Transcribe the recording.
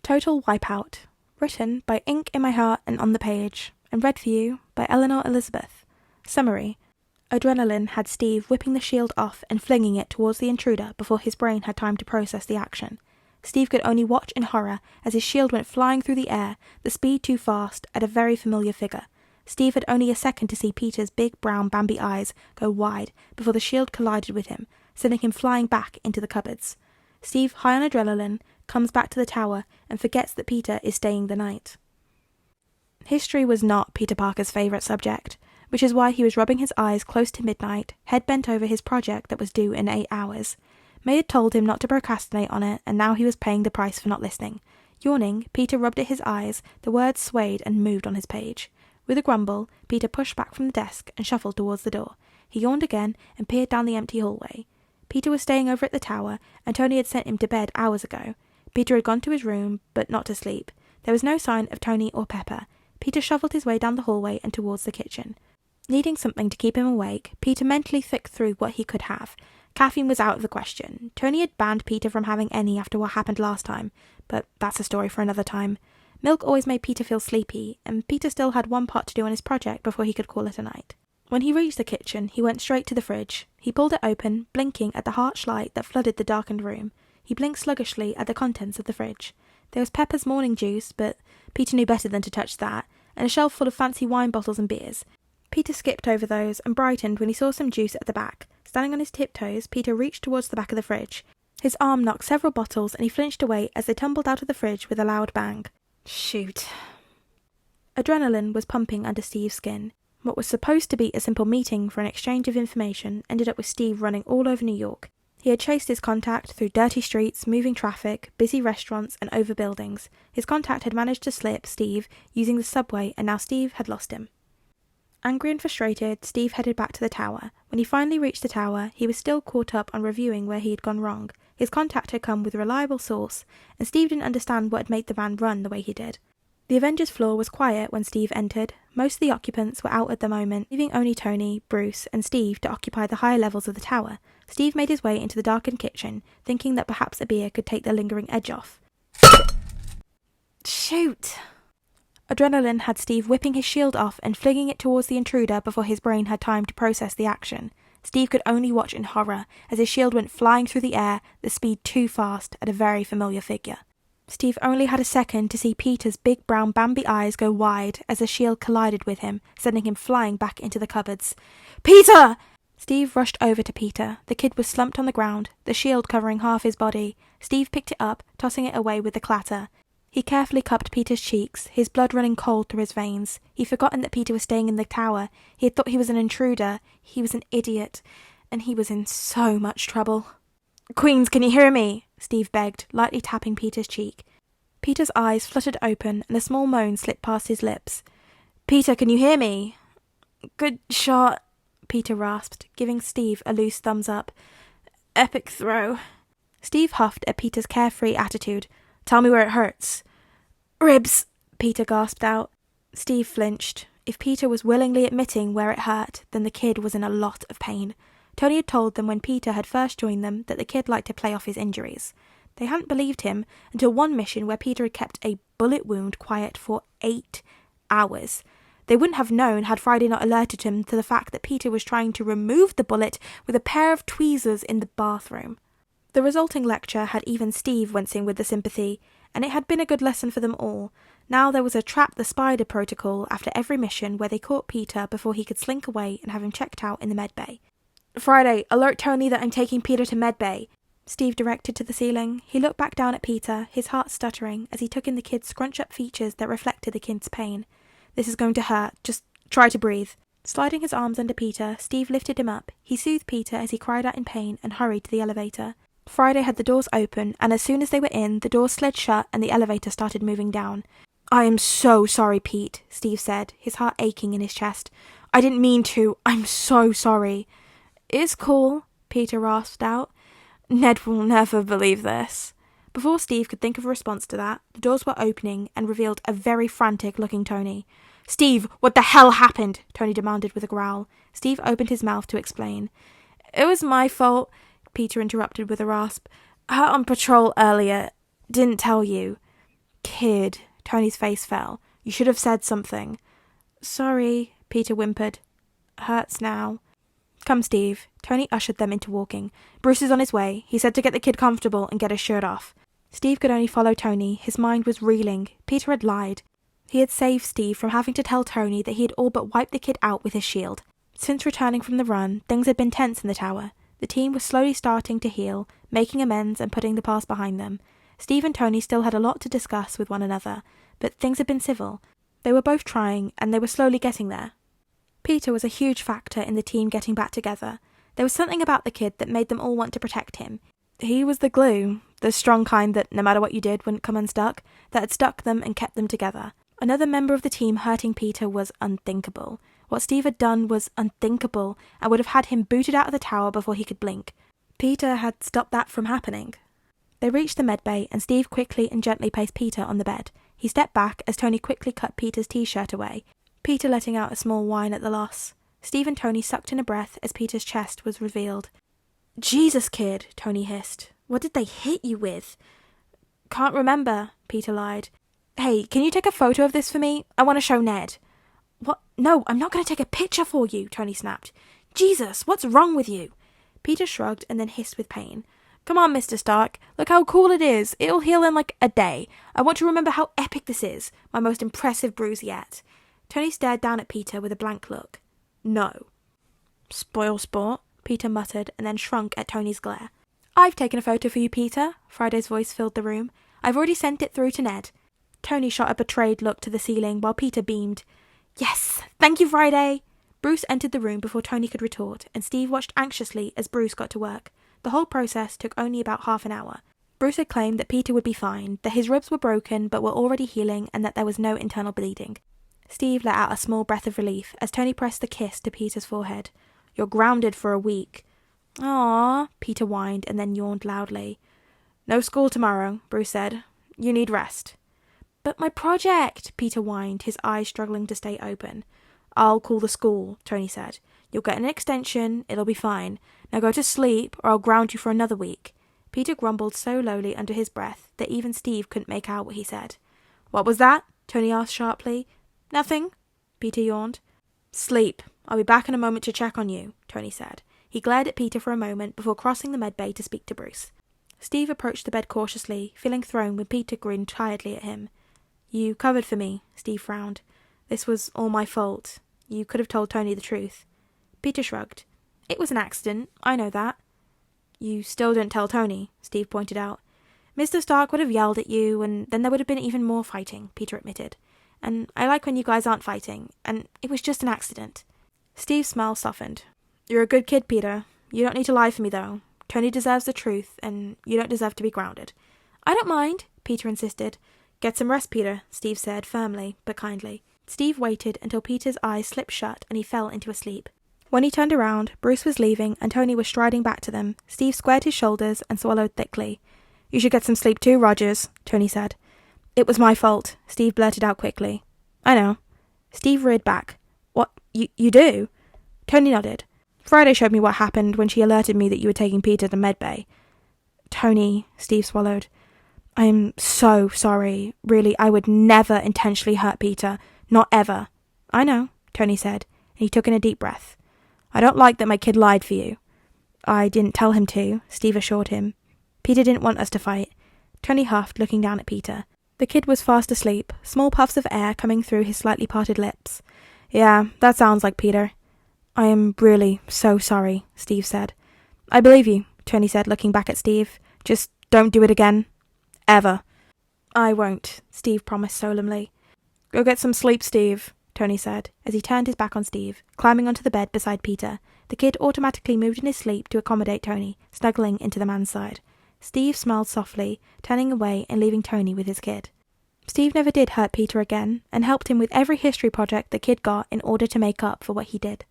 Total Wipeout, written by Ink in My Heart and on the Page, and read for you by Eleanor Elizabeth. Summary: Adrenaline had Steve whipping the shield off and flinging it towards the intruder before his brain had time to process the action. Steve could only watch in horror as his shield went flying through the air, the speed too fast, at a very familiar figure. Steve had only a second to see Peter's big brown Bambie eyes go wide before the shield collided with him, sending him flying back into the cupboards. Steve, high on adrenaline, comes back to the tower and forgets that Peter is staying the night. History was not Peter Parker's favourite subject, which is why he was rubbing his eyes close to midnight, head bent over his project that was due in 8 hours. May had told him not to procrastinate on it, and now he was paying the price for not listening. Yawning, Peter rubbed at his eyes, the words swayed and moved on his page. With a grumble, Peter pushed back from the desk and shuffled towards the door. He yawned again and peered down the empty hallway. Peter was staying over at the tower, and Tony had sent him to bed hours ago. Peter had gone to his room, but not to sleep. There was no sign of Tony or Pepper. Peter shuffled his way down the hallway and towards the kitchen. Needing something to keep him awake, Peter mentally thicked through what he could have. Caffeine was out of the question. Tony had banned Peter from having any after what happened last time, but that's a story for another time. Milk always made Peter feel sleepy, and Peter still had one part to do on his project before he could call it a night. When he reached the kitchen, he went straight to the fridge. He pulled it open, blinking at the harsh light that flooded the darkened room. He blinked sluggishly at the contents of the fridge. There was Pepper's morning juice, but Peter knew better than to touch that, and a shelf full of fancy wine bottles and beers. Peter skipped over those and brightened when he saw some juice at the back. Standing on his tiptoes, Peter reached towards the back of the fridge. His arm knocked several bottles and he flinched away as they tumbled out of the fridge with a loud bang. Shoot. Adrenaline was pumping under Steve's skin. What was supposed to be a simple meeting for an exchange of information ended up with Steve running all over New York. He had chased his contact through dirty streets, moving traffic, busy restaurants, and over buildings. His contact had managed to slip Steve using the subway, and now Steve had lost him. Angry and frustrated, Steve headed back to the tower. When he finally reached the tower, he was still caught up on reviewing where he had gone wrong. His contact had come with a reliable source, and Steve didn't understand what had made the van run the way he did. The Avengers floor was quiet when Steve entered. Most of the occupants were out at the moment, leaving only Tony, Bruce, and Steve to occupy the higher levels of the tower. Steve made his way into the darkened kitchen, thinking that perhaps a beer could take the lingering edge off. Shoot! Adrenaline had Steve whipping his shield off and flinging it towards the intruder before his brain had time to process the action. Steve could only watch in horror as his shield went flying through the air, the speed too fast, at a very familiar figure. Steve only had a second to see Peter's big brown Bambie eyes go wide as the shield collided with him, sending him flying back into the cupboards. Peter! Steve rushed over to Peter. The kid was slumped on the ground, the shield covering half his body. Steve picked it up, tossing it away with a clatter. He carefully cupped Peter's cheeks, his blood running cold through his veins. He'd forgotten that Peter was staying in the tower. He had thought he was an intruder. He was an idiot. And he was in so much trouble. Queens, can you hear me? Steve begged, lightly tapping Peter's cheek. Peter's eyes fluttered open and a small moan slipped past his lips. Peter, can you hear me? Good shot, Peter rasped, giving Steve a loose thumbs up. Epic throw. Steve huffed at Peter's carefree attitude. Tell me where it hurts. Ribs, Peter gasped out. Steve flinched. If Peter was willingly admitting where it hurt, then the kid was in a lot of pain. Tony had told them when Peter had first joined them that the kid liked to play off his injuries. They hadn't believed him until one mission where Peter had kept a bullet wound quiet for 8 hours. They wouldn't have known had Friday not alerted him to the fact that Peter was trying to remove the bullet with a pair of tweezers in the bathroom. The resulting lecture had even Steve wincing with the sympathy, and it had been a good lesson for them all. Now there was a trap the spider protocol after every mission where they caught Peter before he could slink away and have him checked out in the medbay. Friday, alert Tony that I'm taking Peter to medbay, Steve directed to the ceiling. He looked back down at Peter, his heart stuttering as he took in the kid's scrunch-up features that reflected the kid's pain. This is going to hurt. Just try to breathe. Sliding his arms under Peter, Steve lifted him up. He soothed Peter as he cried out in pain and hurried to the elevator. Friday had the doors open, and as soon as they were in, the doors slid shut and the elevator started moving down. I am so sorry, Pete, Steve said, his heart aching in his chest. I didn't mean to. I'm so sorry. It's cool, Peter rasped out. Ned will never believe this. Before Steve could think of a response to that, the doors were opening and revealed a very frantic-looking Tony. Steve, what the hell happened? Tony demanded with a growl. Steve opened his mouth to explain. It was my fault, Peter interrupted with a rasp. Out on patrol earlier. Didn't tell you. kid. Tony's face fell. You should have said something. Sorry, Peter whimpered. Hurts now. Come, Steve. Tony ushered them into walking. Bruce is on his way. He said to get the kid comfortable and get his shirt off. Steve could only follow Tony. His mind was reeling. Peter had lied. He had saved Steve from having to tell Tony that he had all but wiped the kid out with his shield. Since returning from the run, things had been tense in the tower. The team was slowly starting to heal, making amends and putting the past behind them. Steve and Tony still had a lot to discuss with one another, but things had been civil. They were both trying, and they were slowly getting there. Peter was a huge factor in the team getting back together. There was something about the kid that made them all want to protect him. He was the glue, the strong kind that, no matter what you did, wouldn't come unstuck, that had stuck them and kept them together. Another member of the team hurting Peter was unthinkable. What Steve had done was unthinkable, and would have had him booted out of the tower before he could blink. Peter had stopped that from happening. They reached the medbay, and Steve quickly and gently placed Peter on the bed. He stepped back as Tony quickly cut Peter's t-shirt away, Peter letting out a small whine at the loss. Steve and Tony sucked in a breath as Peter's chest was revealed. Jesus, kid, Tony hissed. What did they hit you with? Can't remember, Peter lied. Hey, can you take a photo of this for me? I want to show Ned. What? No, I'm not going to take a picture for you, Tony snapped. Jesus, what's wrong with you? Peter shrugged and then hissed with pain. Come on, Mr. Stark. Look how cool it is. It'll heal in like a day. I want to remember how epic this is. My most impressive bruise yet. Tony stared down at Peter with a blank look. No. Spoil sport, Peter muttered and then shrunk at Tony's glare. I've taken a photo for you, Peter. Friday's voice filled the room. I've already sent it through to Ned. Tony shot a betrayed look to the ceiling while Peter beamed. Yes, thank you, Friday. Bruce entered the room before Tony could retort, and Steve watched anxiously as Bruce got to work. The whole process took only about half an hour. Bruce had claimed that Peter would be fine, that his ribs were broken but were already healing, and that there was no internal bleeding. Steve let out a small breath of relief as Tony pressed the kiss to Peter's forehead. You're grounded for a week. Aww, Peter whined and then yawned loudly. No school tomorrow, Bruce said. You need rest. But my project, Peter whined, his eyes struggling to stay open. I'll call the school, Tony said. You'll get an extension, it'll be fine. Now go to sleep, or I'll ground you for another week. Peter grumbled so lowly under his breath that even Steve couldn't make out what he said. What was that? Tony asked sharply. Nothing, Peter yawned. Sleep. I'll be back in a moment to check on you, Tony said. He glared at Peter for a moment before crossing the medbay to speak to Bruce. Steve approached the bed cautiously, feeling thrown when Peter grinned tiredly at him. You covered for me, Steve frowned. This was all my fault. You could have told Tony the truth. Peter shrugged. It was an accident, I know that. You still didn't tell Tony, Steve pointed out. Mr. Stark would have yelled at you, and then there would have been even more fighting, Peter admitted. And I like when you guys aren't fighting, and it was just an accident. Steve's smile softened. You're a good kid, Peter. You don't need to lie for me, though. Tony deserves the truth, and you don't deserve to be grounded. I don't mind, Peter insisted. Get some rest, Peter, Steve said, firmly, but kindly. Steve waited until Peter's eyes slipped shut and he fell into a sleep. When he turned around, Bruce was leaving and Tony was striding back to them. Steve squared his shoulders and swallowed thickly. You should get some sleep too, Rogers, Tony said. It was my fault, Steve blurted out quickly. I know. Steve reared back. What, you do? Tony nodded. Friday showed me what happened when she alerted me that you were taking Peter to medbay. Tony, Steve swallowed. I am so sorry. Really, I would never intentionally hurt Peter. Not ever. I know, Tony said, and he took in a deep breath. I don't like that my kid lied for you. I didn't tell him to, Steve assured him. Peter didn't want us to fight. Tony huffed, looking down at Peter. The kid was fast asleep, small puffs of air coming through his slightly parted lips. Yeah, that sounds like Peter. I am really so sorry, Steve said. I believe you, Tony said, looking back at Steve. Just don't do it again. Ever. I won't, Steve promised solemnly. Go get some sleep, Steve, Tony said, as he turned his back on Steve, climbing onto the bed beside Peter. The kid automatically moved in his sleep to accommodate Tony, snuggling into the man's side. Steve smiled softly, turning away and leaving Tony with his kid. Steve never did hurt Peter again, and helped him with every history project the kid got in order to make up for what he did.